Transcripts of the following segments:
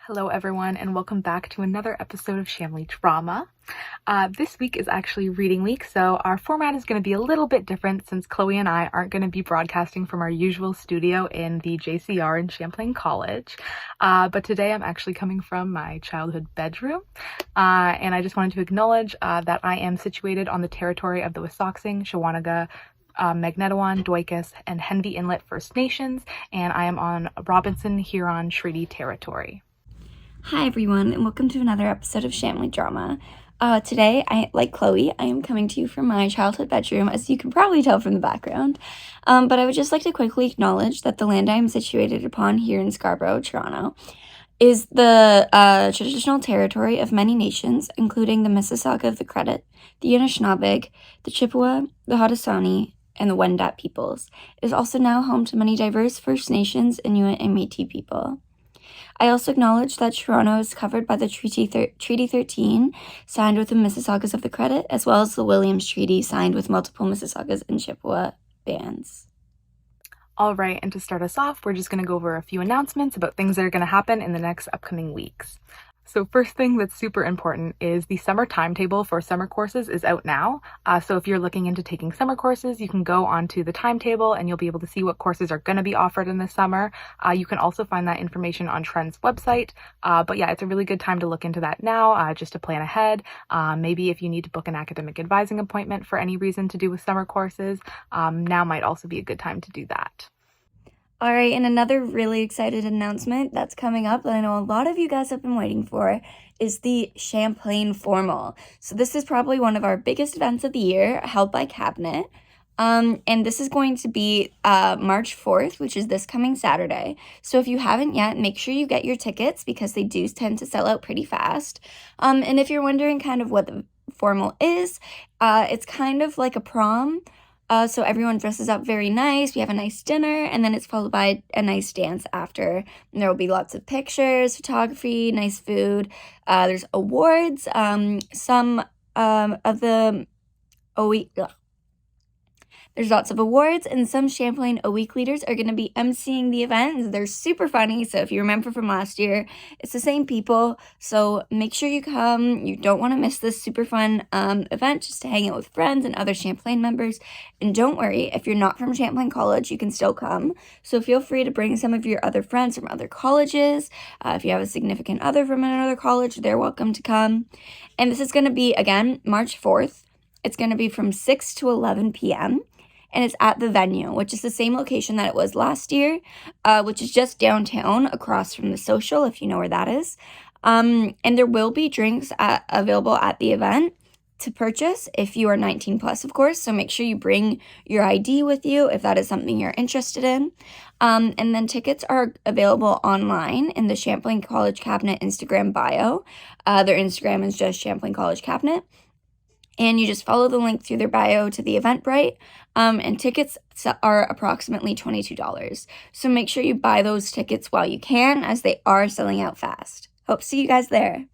Hello everyone, and welcome back to another episode of Chamily Drama. This week is actually reading week, so our format is going to be a little bit different since Chloe and I aren't going to be broadcasting from our usual studio in the JCR in Champlain College. But today I'm actually coming from my childhood bedroom, and I just wanted to acknowledge that I am situated on the territory of the Wissahickon, Shawanaga, Magnetawan, Doikus, and Henvey Inlet First Nations, and I am on Robinson Huron Treaty territory. Hi everyone, and welcome to another episode of Chamily Drama. Today, like Chloe, I am coming to you from my childhood bedroom, as you can probably tell from the background. But I would just like to quickly acknowledge that the land I am situated upon here in Scarborough, Toronto, is the traditional territory of many nations, including the Mississauga of the Credit, the Anishinaabe, the Chippewa, the Haudenosaunee, and the Wendat peoples. It is also now home to many diverse First Nations, Inuit, and Métis people. I also acknowledge that Toronto is covered by the Treaty 13, signed with the Mississaugas of the Credit, as well as the Williams Treaty, signed with multiple Mississaugas and Chippewa bands. All right, and to start us off, we're just going to go over a few announcements about things that are going to happen in the next upcoming weeks. So first thing that's super important is the summer timetable for summer courses is out now. So if you're looking into taking summer courses, you can go onto the timetable and you'll be able to see what courses are going to be offered in the summer. You can also find that information on Trend's website. But yeah, it's a really good time to look into that now, just to plan ahead. Maybe if you need to book an academic advising appointment for any reason to do with summer courses, now might also be a good time to do that. All right, and another really excited announcement that's coming up that I know a lot of you guys have been waiting for is the Champlain Formal. So this is probably one of our biggest events of the year, held by Cabinet. And this is going to be March 4th, which is this coming Saturday. So if you haven't yet, make sure you get your tickets because they do tend to sell out pretty fast. And if you're wondering kind of what the formal is, it's kind of like a prom. So everyone dresses up very nice, we have a nice dinner, and then it's followed by a nice dance after. And there will be lots of pictures, photography, nice food. There's awards. Some of the There's lots of awards, and some Champlain oweek leaders are going to be emceeing the event. They're super funny, so if you remember from last year, it's the same people, so make sure you come. You don't want to miss this super fun event, just to hang out with friends and other Champlain members. And don't worry, if you're not from Champlain College, you can still come, so feel free to bring some of your other friends from other colleges. If you have a significant other from another college, they're welcome to come. And this is going to be, again, March 4th. It's going to be from 6 to 11 p.m., and it's at the venue, which is the same location that it was last year, which is just downtown across from the Social, if you know where that is. And there will be drinks available at the event to purchase if you are 19 plus, of course. So make sure you bring your ID with you if that is something you're interested in. And then tickets are available online in the Champlain College Cabinet Instagram bio. Their Instagram is just Champlain College Cabinet. And you just follow the link through their bio to the Eventbrite, and tickets are approximately $22. So make sure you buy those tickets while you can, as they are selling out fast. Hope to see you guys there.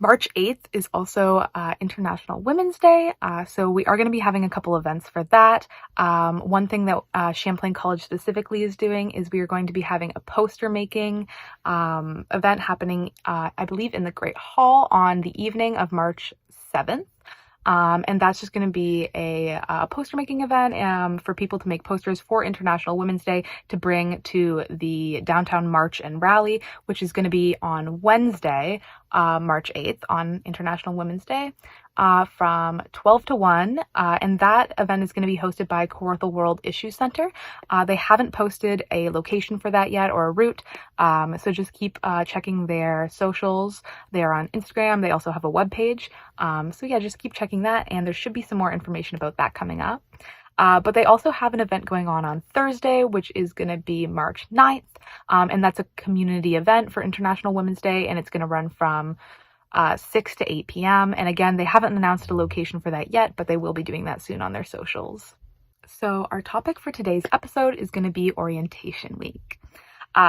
March 8th is also International Women's Day, so we are going to be having a couple events for that. One thing that Champlain College specifically is doing is we are going to be having a poster making event happening, I believe, in the Great Hall on the evening of March 7th. And that's just going to be a poster making event for people to make posters for International Women's Day to bring to the downtown march and rally, which is going to be on Wednesday, March 8th, on International Women's Day, from 12 to 1. And that event is going to be hosted by Kawartha World Issue Center. They haven't posted a location for that yet or a route. So just keep checking their socials. They're on Instagram. They also have a webpage. So yeah, just keep checking that. And there should be some more information about that coming up. But they also have an event going on Thursday, which is going to be March 9th. And that's a community event for International Women's Day. And it's going to run from 6 to 8 p.m. And again, they haven't announced a location for that yet, but they will be doing that soon on their socials. So our topic for today's episode is going to be Orientation Week.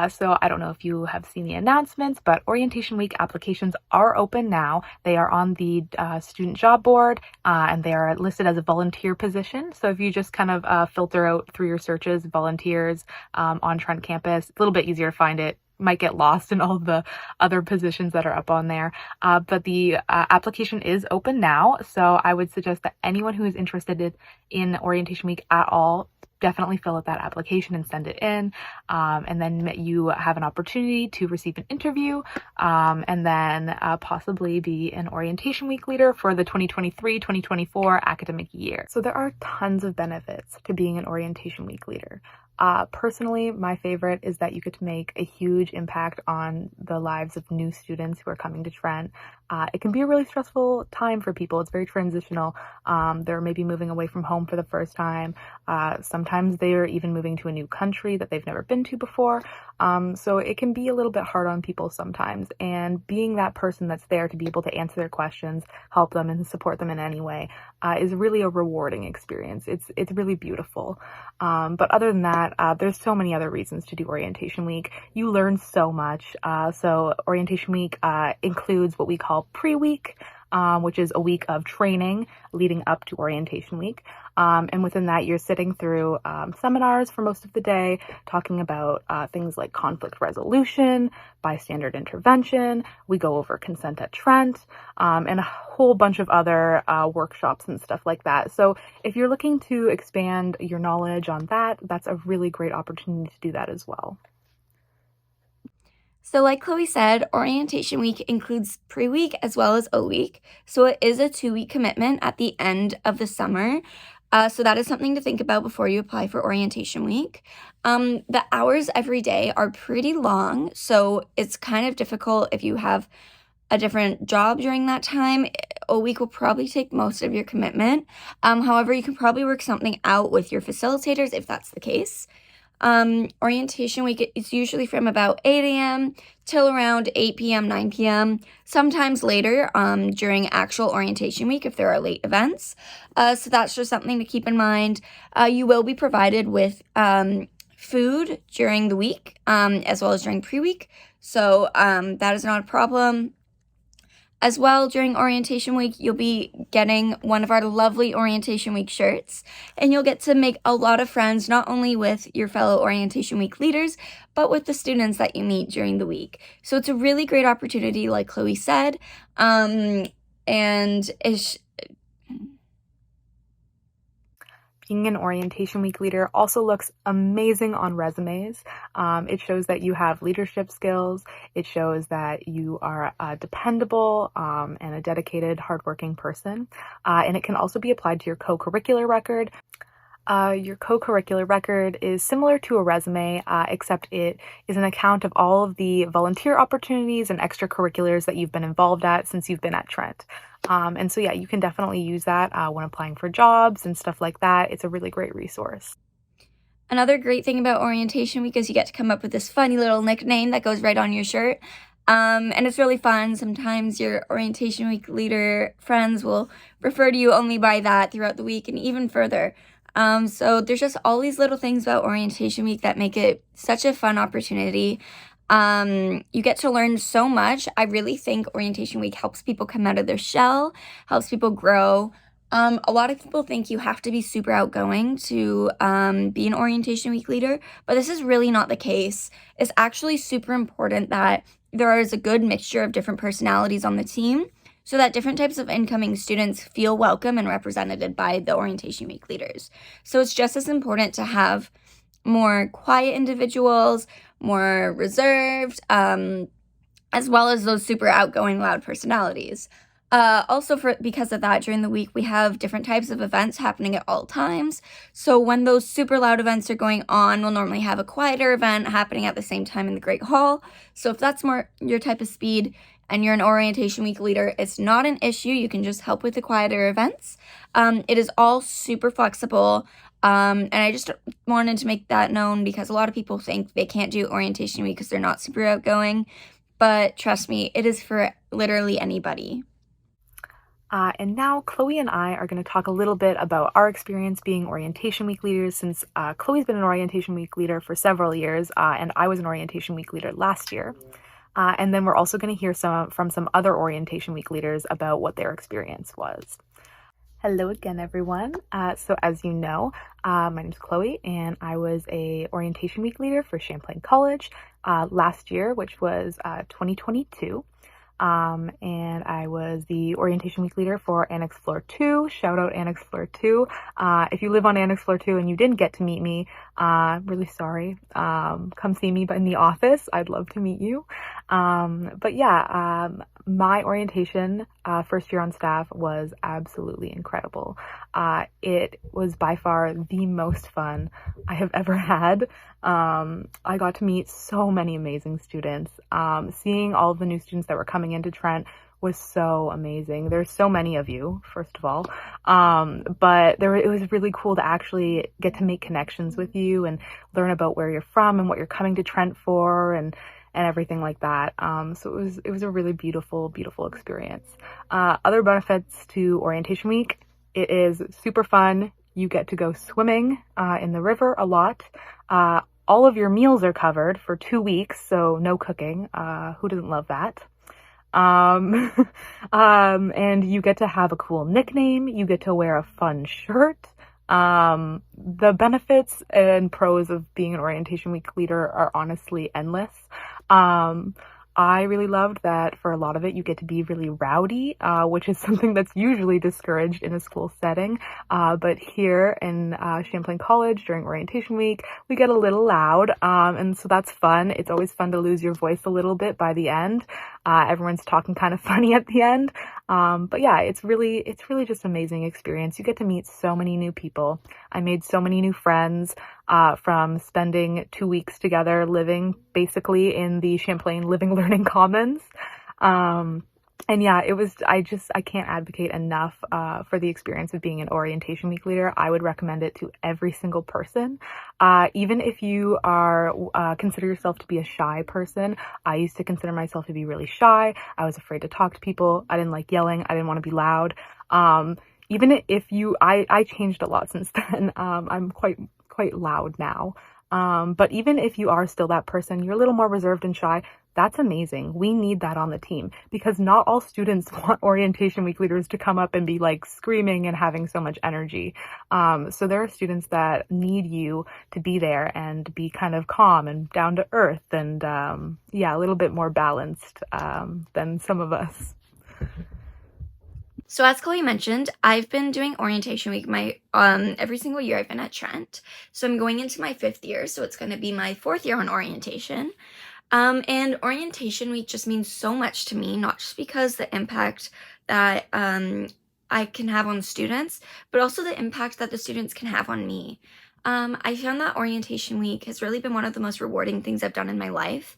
So I don't know if you have seen the announcements, but Orientation Week applications are open now. They are on the student job board, and they are listed as a volunteer position. So if you just kind of filter out through your searches, volunteers on Trent campus, it's a little bit easier to find it might get lost in all the other positions that are up on there. But the application is open now, so I would suggest that anyone who is interested in orientation week at all definitely fill out that application and send it in. And then you have an opportunity to receive an interview, and then possibly be an orientation week leader for the 2023-2024 academic year. So there are tons of benefits to being an orientation week leader. Personally, my favorite is that you get to make a huge impact on the lives of new students who are coming to Trent. It can be a really stressful time for people. It's very transitional. They're maybe moving away from home for the first time. Sometimes they're even moving to a new country that they've never been to before. So it can be a little bit hard on people sometimes. And being that person that's there to be able to answer their questions, help them, and support them in any way is really a rewarding experience. It's really beautiful. But other than that, there's so many other reasons to do orientation week. You learn so much. So orientation week includes what we call pre-week, which is a week of training leading up to orientation week. And within that, you're sitting through seminars for most of the day, talking about things like conflict resolution, bystander intervention. We go over consent at Trent, and a whole bunch of other workshops and stuff like that. So if you're looking to expand your knowledge on that, that's a really great opportunity to do that as well. So like Chloe said, orientation week includes pre-week as well as O-week. So it is a 2-week commitment at the end of the summer. So that is something to think about before you apply for orientation week. The hours every day are pretty long, so it's kind of difficult if you have a different job during that time. O-week will probably take most of your commitment. However, you can probably work something out with your facilitators if that's the case. Orientation week is usually from about 8 a.m. till around 8 p.m., 9 p.m., sometimes later during actual orientation week if there are late events. So that's just something to keep in mind. You will be provided with food during the week as well as during pre-week. So that is not a problem. As well, during orientation week, you'll be getting one of our lovely orientation week shirts, and you'll get to make a lot of friends, not only with your fellow orientation week leaders, but with the students that you meet during the week. So it's a really great opportunity, like Chloe said, and being an orientation week leader also looks amazing on resumes. It shows that you have leadership skills. It shows that you are dependable and a dedicated, hardworking person. And it can also be applied to your co-curricular record. Your co-curricular record is similar to a resume, except it is an account of all of the volunteer opportunities and extracurriculars that you've been involved at since you've been at Trent. And so, yeah, you can definitely use that when applying for jobs and stuff like that. It's a really great resource. Another great thing about orientation week is you get to come up with this funny little nickname that goes right on your shirt. And it's really fun. Sometimes your orientation week leader friends will refer to you only by that throughout the week and even further. So there's just all these little things about orientation week that make it such a fun opportunity. You get to learn so much. I really think orientation week helps people come out of their shell, helps people grow. A lot of people think you have to be super outgoing to be an orientation week leader, but this is really not the case. It's actually super important that there is a good mixture of different personalities on the team so that different types of incoming students feel welcome and represented by the orientation week leaders. So it's just as important to have more quiet individuals, more reserved, as well as those super outgoing, loud personalities. Also, because of that, during the week, we have different types of events happening at all times. So when those super loud events are going on, we'll normally have a quieter event happening at the same time in the Great Hall. So if that's more your type of speed and you're an orientation week leader, it's not an issue. You can just help with the quieter events. It is all super flexible. And I just wanted to make that known because a lot of people think they can't do orientation week because they're not super outgoing. But trust me, it is for literally anybody. And now Chloe and I are going to talk a little bit about our experience being orientation week leaders, since Chloe's been an orientation week leader for several years, and I was an orientation week leader last year. And then we're also going to hear from some other orientation week leaders about what their experience was. Hello again, everyone. So as you know, my name is Chloe, and I was a orientation week leader for Champlain College last year, which was 2022. And I was the orientation week leader for Annex Floor 2. Shout out Annex Floor 2. If you live on Annex Floor 2 and you didn't get to meet me, really sorry. Come see me in the office. I'd love to meet you. But yeah, my orientation first year on staff was absolutely incredible. It was by far the most fun I have ever had. I got to meet so many amazing students. Seeing all of the new students that were coming into Trent was so amazing. There's so many of you, first of all. But it was really cool to actually get to make connections with you and learn about where you're from and what you're coming to Trent for and everything like that. So it was a really beautiful, beautiful experience. Other benefits to orientation week: it is super fun. You get to go swimming in the river a lot. All of your meals are covered for 2 weeks, so no cooking. Who doesn't love that? And you get to have a cool nickname. You get to wear a fun shirt. The benefits and pros of being an orientation week leader are honestly endless. I really loved that for a lot of it, you get to be really rowdy, which is something that's usually discouraged in a school setting. But here in Champlain College during orientation week, we get a little loud. And so that's fun. It's always fun to lose your voice a little bit by the end. Everyone's talking kind of funny at the end. But yeah, it's really just an amazing experience. You get to meet so many new people. I made so many new friends from spending 2 weeks together living basically in the Champlain Living Learning Commons. And yeah, I can't advocate enough for the experience of being an orientation week leader. I would recommend it to every single person. Even if you consider yourself to be a shy person. I used to consider myself to be really shy. I was afraid to talk to people. I didn't like yelling. I didn't want to be loud. Even if I changed a lot since then. I'm quite loud now. But even if you are still that person, you're a little more reserved and shy, that's amazing. We need that on the team because not all students want orientation week leaders to come up and be like screaming and having so much energy. So there are students that need you to be there and be kind of calm and down to earth and, yeah, a little bit more balanced, than some of us. So as Chloe mentioned, I've been doing orientation week every single year I've been at Trent. So I'm going into my 5th year, so it's going to be my 4th year on orientation. And orientation week just means so much to me, not just because the impact that I can have on students, but also the impact that the students can have on me. I found that orientation week has really been one of the most rewarding things I've done in my life.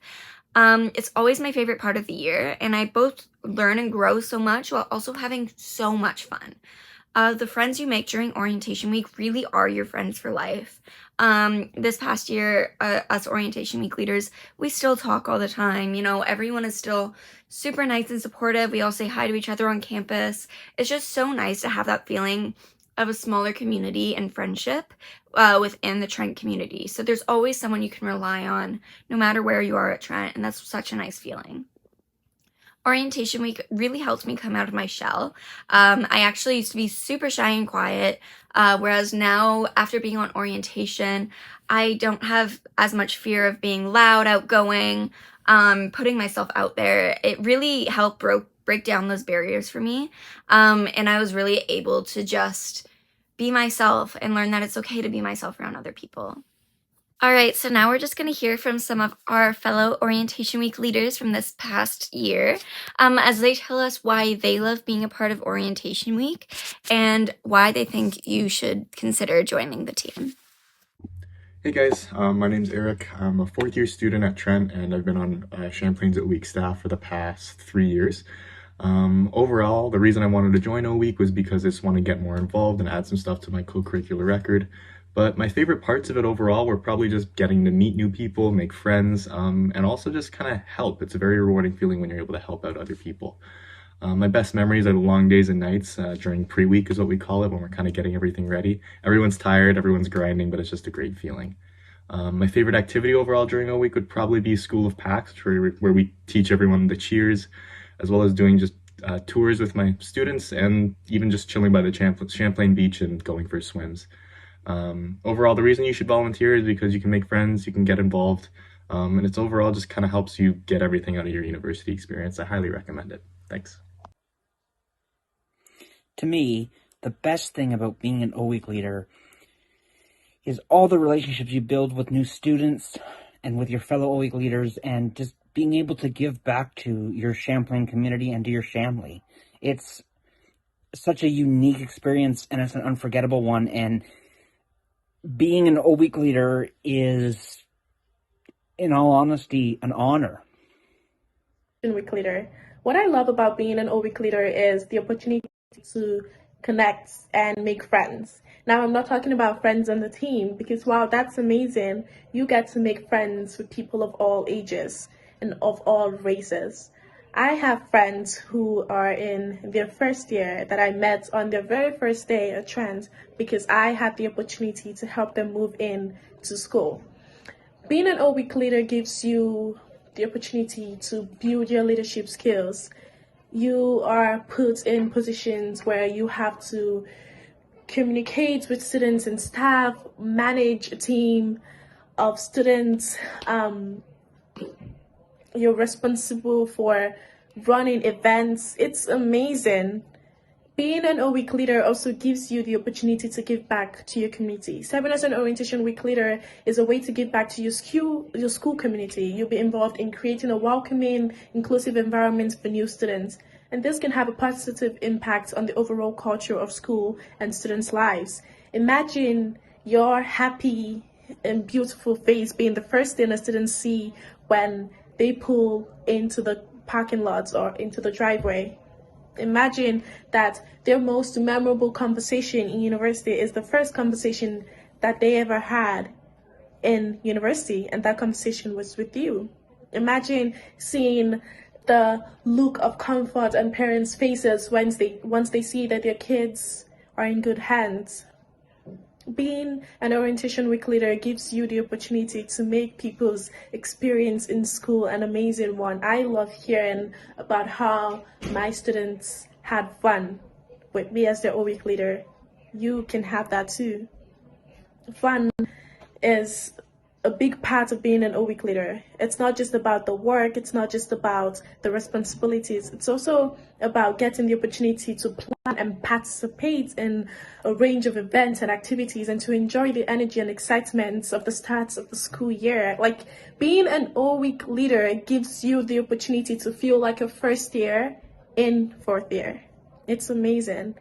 It's always my favorite part of the year, and I both learn and grow so much while also having so much fun. The friends you make during orientation week really are your friends for life. This past year, us orientation week leaders, we still talk all the time. You know, everyone is still super nice and supportive. We all say hi to each other on campus. It's just so nice to have that feeling of a smaller community and friendship within the Trent community. So there's always someone you can rely on no matter where you are at Trent, and that's such a nice feeling. Orientation week really helped me come out of my shell. I actually used to be super shy and quiet, whereas now, after being on orientation, I don't have as much fear of being loud, outgoing, putting myself out there. It really helped break down those barriers for me, and I was really able to just be myself and learn that it's okay to be myself around other people. All right, so now we're just going to hear from some of our fellow orientation week leaders from this past year as they tell us why they love being a part of orientation week and why they think you should consider joining the team. Hey guys, my name's Eric. I'm a 4th year student at Trent, and I've been on Champlain's oweek staff for the past 3 years. Overall, the reason I wanted to join oweek was because I just want to get more involved and add some stuff to my co-curricular record. But my favorite parts of it overall were probably just getting to meet new people, make friends, and also just kind of help. It's a very rewarding feeling when you're able to help out other people. My best memories are the long days and nights during pre-week is what we call it, when we're kind of getting everything ready. Everyone's tired, everyone's grinding, but it's just a great feeling. My favorite activity overall during oweek would probably be School of Packs, where we teach everyone the cheers, as well as doing just tours with my students, and even just chilling by the Champlain Beach and going for swims. Overall, the reason you should volunteer is because you can make friends, you can get involved, and it's overall just kind of helps you get everything out of your university experience. I highly recommend it. Thanks. To me, the best thing about being an oweek leader is all the relationships you build with new students and with your fellow oweek leaders, and just being able to give back to your Champlain community and to your Chamily. It's such a unique experience, and it's an unforgettable one, and being an oweek leader is, in all honesty, an honor. Week leader. What I love about being an oweek leader is the opportunity to connect and make friends. Now, I'm not talking about friends on the team, because while that's amazing, you get to make friends with people of all ages and of all races. I have friends who are in their first year that I met on their very first day at Trent because I had the opportunity to help them move in to school. Being an oweek leader gives you the opportunity to build your leadership skills. You are put in positions where you have to communicate with students and staff, manage a team of students. You're responsible for running events. It's amazing. Being an oweek leader also gives you the opportunity to give back to your community. Serving as an orientation week leader is a way to give back to your school community. You'll be involved in creating a welcoming, inclusive environment for new students. And this can have a positive impact on the overall culture of school and students' lives. Imagine your happy and beautiful face being the first thing a students see when they pull into the parking lots or into the driveway. Imagine that their most memorable conversation in university is the first conversation that they ever had in university, and that conversation was with you. Imagine seeing the look of comfort on parents' faces once they see that their kids are in good hands. Being an orientation week leader gives you the opportunity to make people's experience in school an amazing one. I love hearing about how my students had fun with me as their week leader. You can have that too. Fun is a big part of being an oweek leader. It's not just about the work, it's not just about the responsibilities, it's also about getting the opportunity to plan and participate in a range of events and activities, and to enjoy the energy and excitement of the start of the school year. Like, being an oweek leader gives you the opportunity to feel like a first year in fourth year. It's amazing.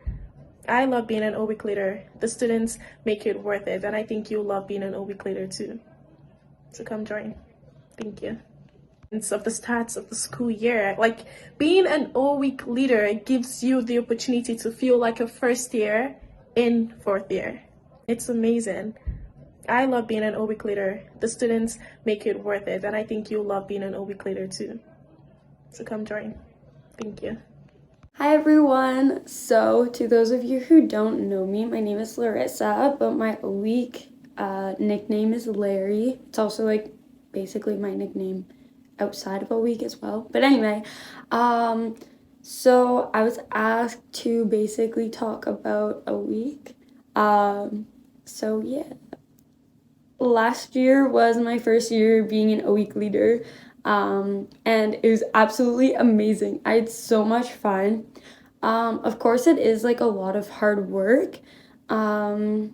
I love being an oweek leader. The students make it worth it, and I think you love being an oweek leader too. So come join. Thank you. Of the starts of the school year. Like, being an oweek leader gives you the opportunity to feel like a first year in fourth year. It's amazing. I love being an oweek leader. The students make it worth it, and I think you love being an oweek leader too. So come join. Thank you. Hi everyone! So, to those of you who don't know me, my name is Larissa, but my oweek nickname is Larry. It's also like basically my nickname outside of oweek as well. But anyway, so I was asked to basically talk about oweek. So yeah. Last year was my first year being an oweek leader, and it was absolutely amazing. I had so much fun. Of course, it is like a lot of hard work, and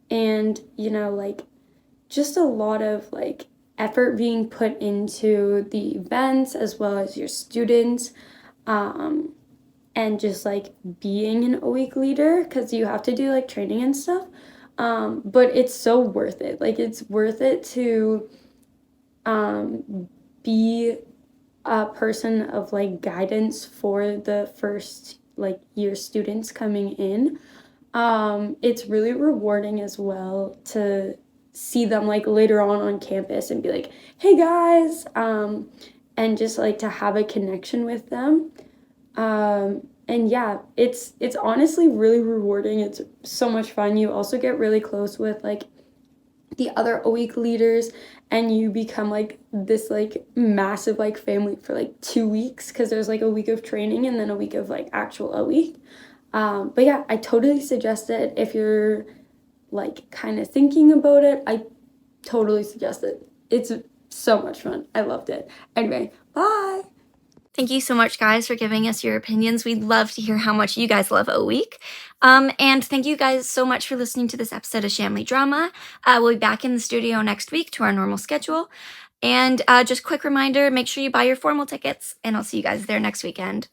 like just a lot of like effort being put into the events as well as your students, and just like being an oweek leader, because you have to do like training and stuff. But it's so worth it. Like, it's worth it to be a person of like guidance for the first like year students coming in. It's really rewarding as well to see them like later on campus and be like, hey guys, and just like to have a connection with them. And yeah, it's honestly really rewarding. It's so much fun. You also get really close with like the other oweek leaders, and you become like this like massive like family for like 2 weeks, because there's like a week of training and then a week of like actual oweek. But yeah, I totally suggest it if you're like kind of thinking about it. I totally suggest it. It's so much fun. I loved it. Anyway, bye. Thank you so much, guys, for giving us your opinions. We'd love to hear how much you guys love oweek. And thank you guys so much for listening to this episode of Chamily Drama. We'll be back in the studio next week to our normal schedule. And just quick reminder, make sure you buy your formal tickets, and I'll see you guys there next weekend.